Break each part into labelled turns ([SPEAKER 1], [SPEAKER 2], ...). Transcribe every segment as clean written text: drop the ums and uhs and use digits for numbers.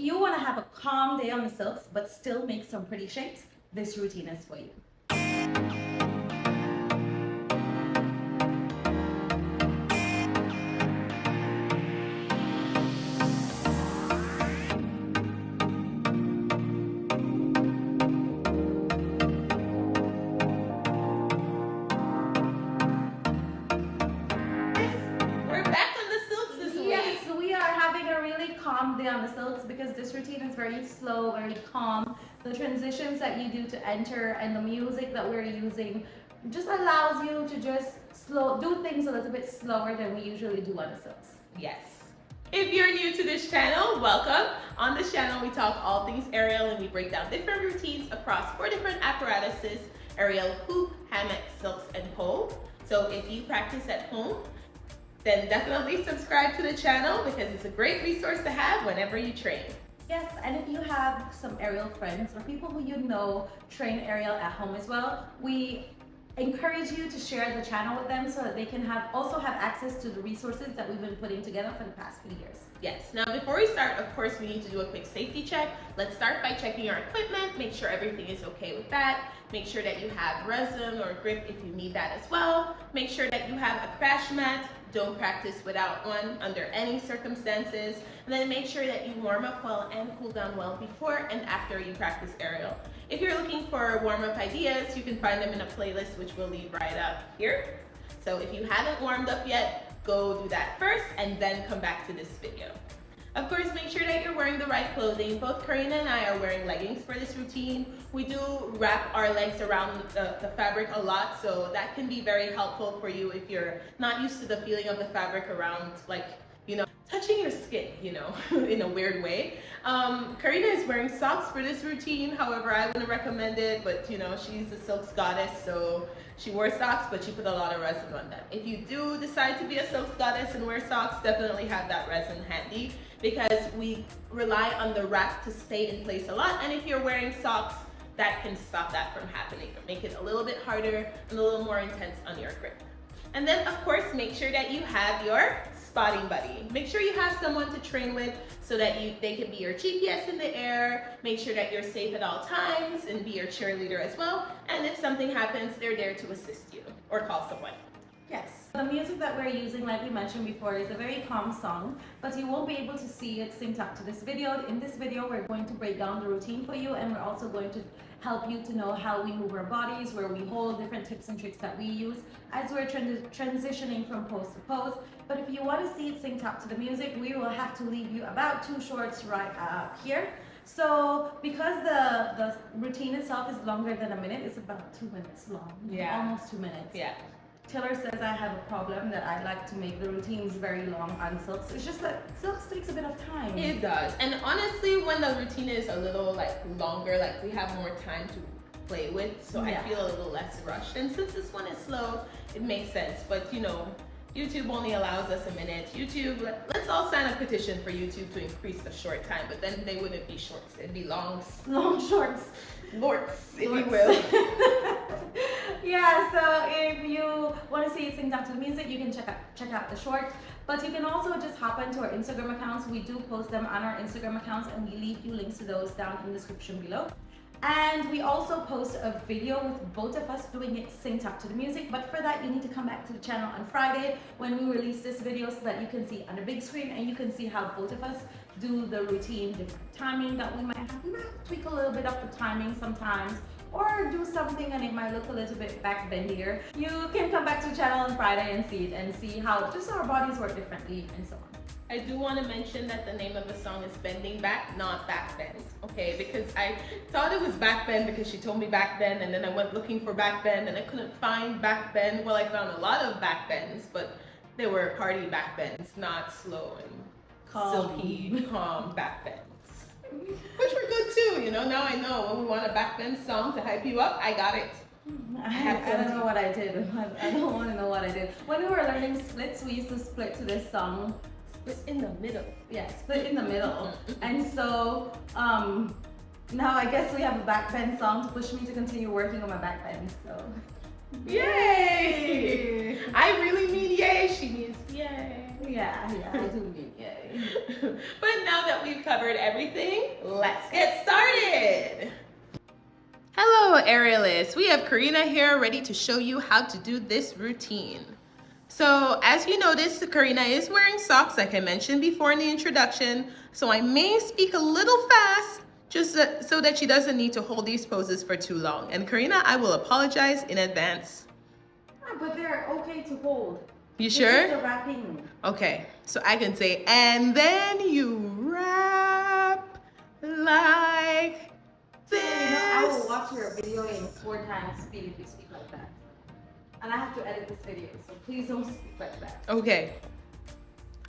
[SPEAKER 1] you want to have a calm day on the silks but still make some pretty shapes, this routine is for you. Calm day on the silks because this routine is very slow, very calm. The transitions that you do to enter and the music that we're using just allows you to just do things a little bit slower than we usually do on the silks.
[SPEAKER 2] Yes. If you're new to this channel, welcome. On this channel, we talk all things aerial and we break down different routines across 4 different apparatuses: aerial, hoop, hammock, silks, and pole. So if you practice at home, then definitely subscribe to the channel because it's a great resource to have whenever you train.
[SPEAKER 1] Yes, and if you have some aerial friends or people who you know train aerial at home as well, we encourage you to share the channel with them so that they can also have access to the resources that we've been putting together for the past few years.
[SPEAKER 2] Yes, now before we start, of course, we need to do a quick safety check. Let's start by checking your equipment, make sure everything is okay with that. Make sure that you have resin or grip if you need that as well. Make sure that you have a crash mat. Don't practice without one under any circumstances. And then make sure that you warm up well and cool down well before and after you practice aerial. If you're looking for warm-up ideas, you can find them in a playlist which we'll leave right up here. So if you haven't warmed up yet, go do that first and then come back to this video. Of course, make sure that you're wearing the right clothing. Both Karina and I are wearing leggings for this routine. We do wrap our legs around the fabric a lot, so that can be very helpful for you if you're not used to the feeling of the fabric around, like, you know, touching your skin, you know, in a weird way. Karina is wearing socks for this routine. However, I wouldn't recommend it, but you know, she's a silks goddess, so she wore socks, but she put a lot of resin on them. If you do decide to be a silks goddess and wear socks, definitely have that resin handy because we rely on the wrap to stay in place a lot. And if you're wearing socks, that can stop that from happening or make it a little bit harder and a little more intense on your grip. And then, of course, make sure that you have your spotting buddy. Make sure you have someone to train with so that they can be your GPS in the air. Make sure that you're safe at all times and be your cheerleader as well. And if something happens, they're there to assist you or call someone.
[SPEAKER 1] Yes. The music that we're using, like we mentioned before, is a very calm song, but you won't be able to see it synced up to this video. In this video, we're going to break down the routine for you, and we're also going to help you to know how we move our bodies, where we hold, different tips and tricks that we use as we're transitioning from pose to pose. But if you want to see it synced up to the music, we will have to leave you about 2 shorts right here. So because the routine itself is longer than a minute, it's about 2 minutes long.
[SPEAKER 2] Yeah.
[SPEAKER 1] Almost 2 minutes.
[SPEAKER 2] Yeah.
[SPEAKER 1] Taylor says I have a problem that I like to make the routines very long on silks. It's just that silks takes a bit of time.
[SPEAKER 2] It does. And honestly, when the routine is a little like longer, like we have more time to play with, so yeah. I feel a little less rushed. And since this one is slow, it makes sense. But you know, YouTube only allows us a minute. YouTube, let's all sign a petition for YouTube to increase the short time, but then they wouldn't be shorts, it'd be long
[SPEAKER 1] shorts.
[SPEAKER 2] Lorts, if you will.
[SPEAKER 1] Yeah, so if you want to see it synced up to the music, you can check out the short. But you can also just hop into our Instagram accounts. We do post them on our Instagram accounts, and we leave you links to those down in the description below. And we also post a video with both of us doing it synced up to the music. But for that, you need to come back to the channel on Friday when we release this video so that you can see on the big screen and you can see how both of us do the routine, different timing that we might have. We might tweak a little bit of the timing sometimes, or do something and it might look a little bit back bendier. You can come back to the channel on Friday and see it and see how just our bodies work differently and so on.
[SPEAKER 2] I do want to mention that the name of the song is Bending Back, not Back Bend, okay? Because I thought it was Back Bend because she told me back bend, and then I went looking for back bend and I couldn't find back bend. Well, I found a lot of back bends, but they were party back bends, not slow and silky, calm back bends. Which were good too, you know? Now I know when we want a back bend song to hype you up, I got it.
[SPEAKER 1] I don't know what I did. I don't want to know what I did. When we were learning splits, we used to split to this song.
[SPEAKER 2] Split in the middle.
[SPEAKER 1] Yeah, split in the middle. And so now I guess we have a back bend song to push me to continue working on my back bend. So
[SPEAKER 2] yay! I really mean yay. She means yay.
[SPEAKER 1] Yeah, I do mean yay.
[SPEAKER 2] But now that we've covered everything, let's get started. Hello, Aerialists. We have Karina here ready to show you how to do this routine. So as you notice, Karina is wearing socks like I mentioned before in the introduction. So I may speak a little fast just so that she doesn't need to hold these poses for too long. And Karina, I will apologize in advance.
[SPEAKER 1] But they're okay to hold.
[SPEAKER 2] You sure?
[SPEAKER 1] The wrapping.
[SPEAKER 2] Okay, so I can say, and then you wrap like this.
[SPEAKER 1] I will watch your video in 4 times speed if you speak like that. And I have to edit this video, so please don't speak like that.
[SPEAKER 2] Okay.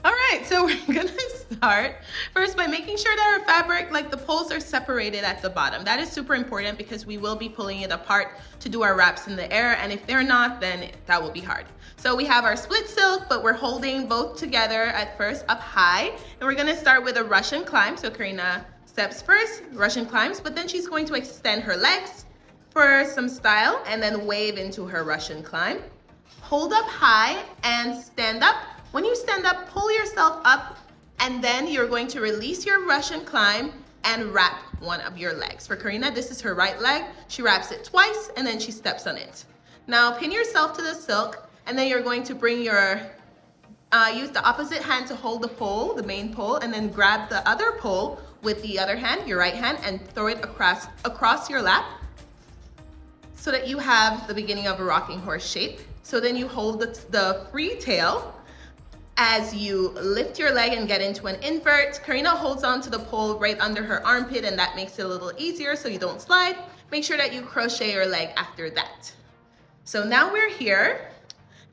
[SPEAKER 2] All right, so we're gonna start first by making sure that our fabric, like the poles, are separated at the bottom. That is super important because we will be pulling it apart to do our wraps in the air, and if they're not, then that will be hard. So we have our split silk, but we're holding both together at first up high, and we're gonna start with a Russian climb. So Karina steps first, Russian climbs, but then she's going to extend her legs for some style and then wave into her Russian climb. Hold up high and stand up. When you stand up, pull yourself up, and then you're going to release your Russian climb and wrap one of your legs. For Karina, this is her right leg. She wraps it twice and then she steps on it. Now pin yourself to the silk, and then you're going to bring your, use the opposite hand to hold the pole, the main pole, and then grab the other pole with the other hand, your right hand, and throw it across your lap so that you have the beginning of a rocking horse shape. So then you hold the free tail as you lift your leg and get into an invert. Karina holds on to the pole right under her armpit, and that makes it a little easier so you don't slide. Make sure that you crochet your leg after that. So now we're here,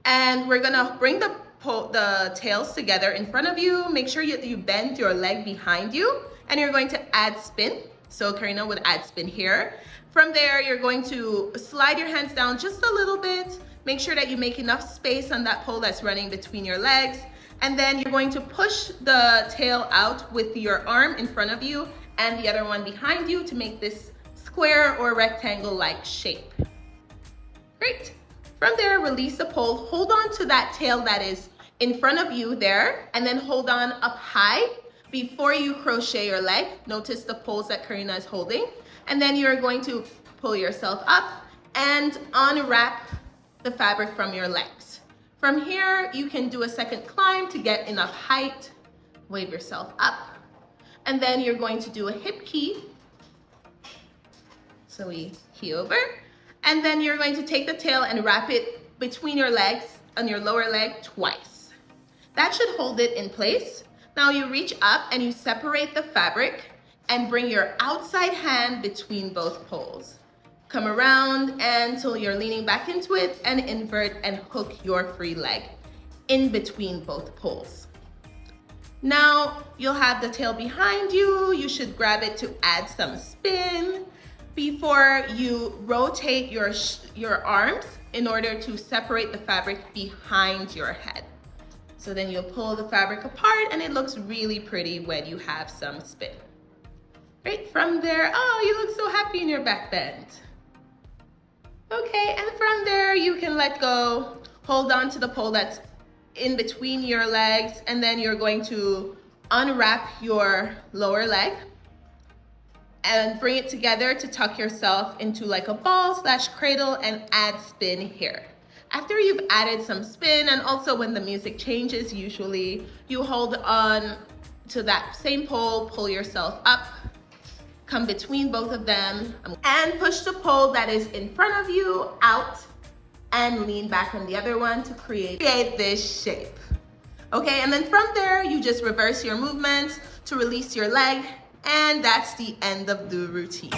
[SPEAKER 2] and we're gonna bring the tails together in front of you. Make sure you bend your leg behind you, and you're going to add spin. So Karina would add spin here. From there, you're going to slide your hands down just a little bit. Make sure that you make enough space on that pole that's running between your legs. And then you're going to push the tail out with your arm in front of you and the other one behind you to make this square or rectangle-like shape. Great. From there, release the pole. Hold on to that tail that is in front of you there, and then hold on up high before you crochet your leg. Notice the poles that Karina is holding. And then you're going to pull yourself up and unwrap the fabric from your legs. From here, you can do a second climb to get enough height. Wave yourself up. And then you're going to do a hip key. So we key over. And then you're going to take the tail and wrap it between your legs on your lower leg twice. That should hold it in place. Now you reach up and you separate the fabric and bring your outside hand between both poles. Come around until you're leaning back into it and invert and hook your free leg in between both poles. Now you'll have the tail behind you. You should grab it to add some spin before you rotate your arms in order to separate the fabric behind your head. So then you'll pull the fabric apart and it looks really pretty when you have some spin. Right from there, oh, you look so happy in your back bend. Okay, and from there you can let go, hold on to the pole that's in between your legs, and then you're going to unwrap your lower leg and bring it together to tuck yourself into like a ball / cradle and add spin here. After you've added some spin, and also when the music changes, usually you hold on to that same pole, pull yourself up, come between both of them, and push the pole that is in front of you out and lean back on the other one to create this shape. Okay, and then from there, you just reverse your movements to release your leg, and that's the end of the routine.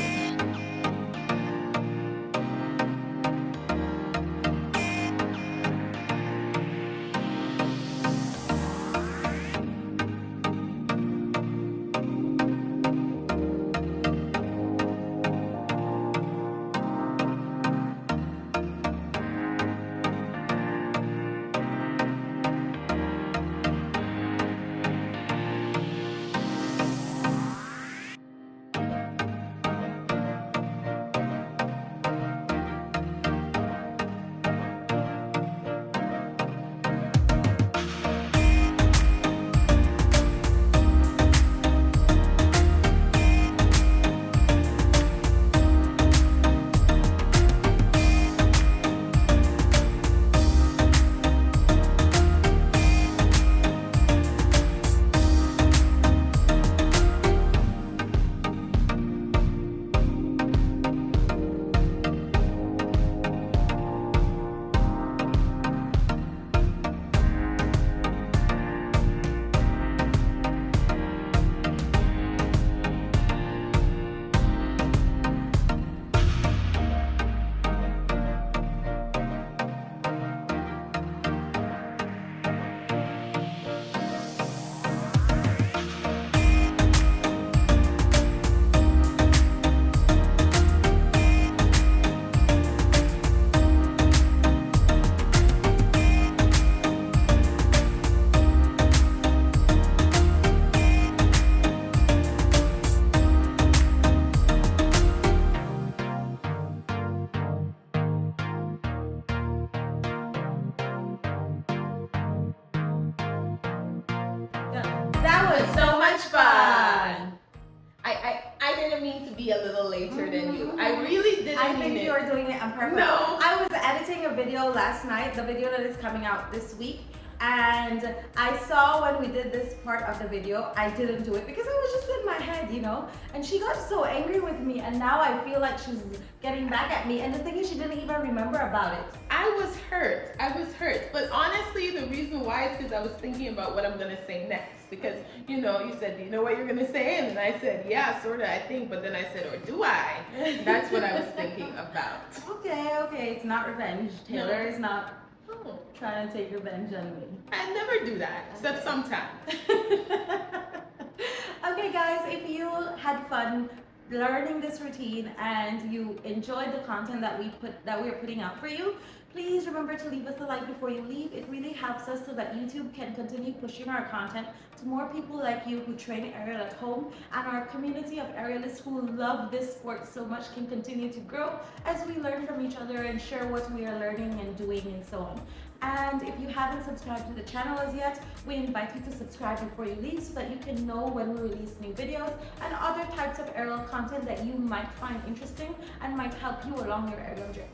[SPEAKER 2] be a little later than you. I really didn't
[SPEAKER 1] I
[SPEAKER 2] mean
[SPEAKER 1] think
[SPEAKER 2] it.
[SPEAKER 1] you are doing it on purpose.
[SPEAKER 2] No.
[SPEAKER 1] I was editing a video last night, the video that is coming out this week, and I saw when we did this part of the video, I didn't do it because I was just in my head, you know, and she got so angry with me, and now I feel like she's getting back at me, and the thing is, she didn't even remember about it.
[SPEAKER 2] I was hurt. But honestly, the reason why is because I was thinking about what I'm gonna say next. Because you know, you said, do you know what you're gonna say? And then I said, yeah, sorta, I think. But then I said, or do I? That's what I was thinking about.
[SPEAKER 1] Okay, it's not revenge. Taylor
[SPEAKER 2] No.
[SPEAKER 1] is not
[SPEAKER 2] Oh,
[SPEAKER 1] trying to take revenge on me.
[SPEAKER 2] I never do that, except sometimes.
[SPEAKER 1] Okay guys, if you had fun learning this routine and you enjoyed the content that we're putting out for you, please remember to leave us a like before you leave. It really helps us so that YouTube can continue pushing our content to more people like you who train aerial at home, and our community of aerialists who love this sport so much can continue to grow as we learn from each other and share what we are learning and doing and so on. And if you haven't subscribed to the channel as yet, we invite you to subscribe before you leave so that you can know when we release new videos and other types of aerial content that you might find interesting and might help you along your aerial journey.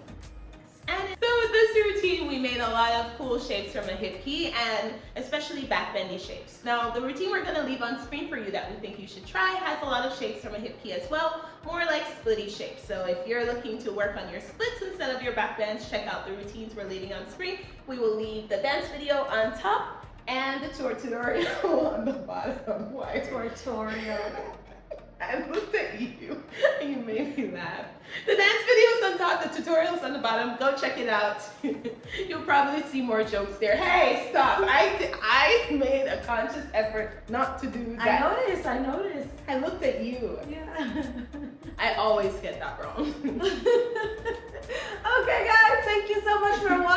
[SPEAKER 2] And so with this routine, we made a lot of cool shapes from a hip key, and especially back bendy shapes. Now, the routine we're going to leave on screen for you that we think you should try has a lot of shapes from a hip key as well, more like splitty shapes. So if you're looking to work on your splits instead of your back bends, check out the routines we're leaving on screen. We will leave the dance video on top and the tutorial on the bottom. Why?
[SPEAKER 1] Tutorial.
[SPEAKER 2] I looked at you and you made me laugh. The dance video's on top, the tutorial's on the bottom. Go check it out. You'll probably see more jokes there. Hey, stop. I made a conscious effort not to do that.
[SPEAKER 1] I noticed.
[SPEAKER 2] I looked at you.
[SPEAKER 1] Yeah.
[SPEAKER 2] I always get that wrong.
[SPEAKER 1] Okay guys, thank you so much for watching.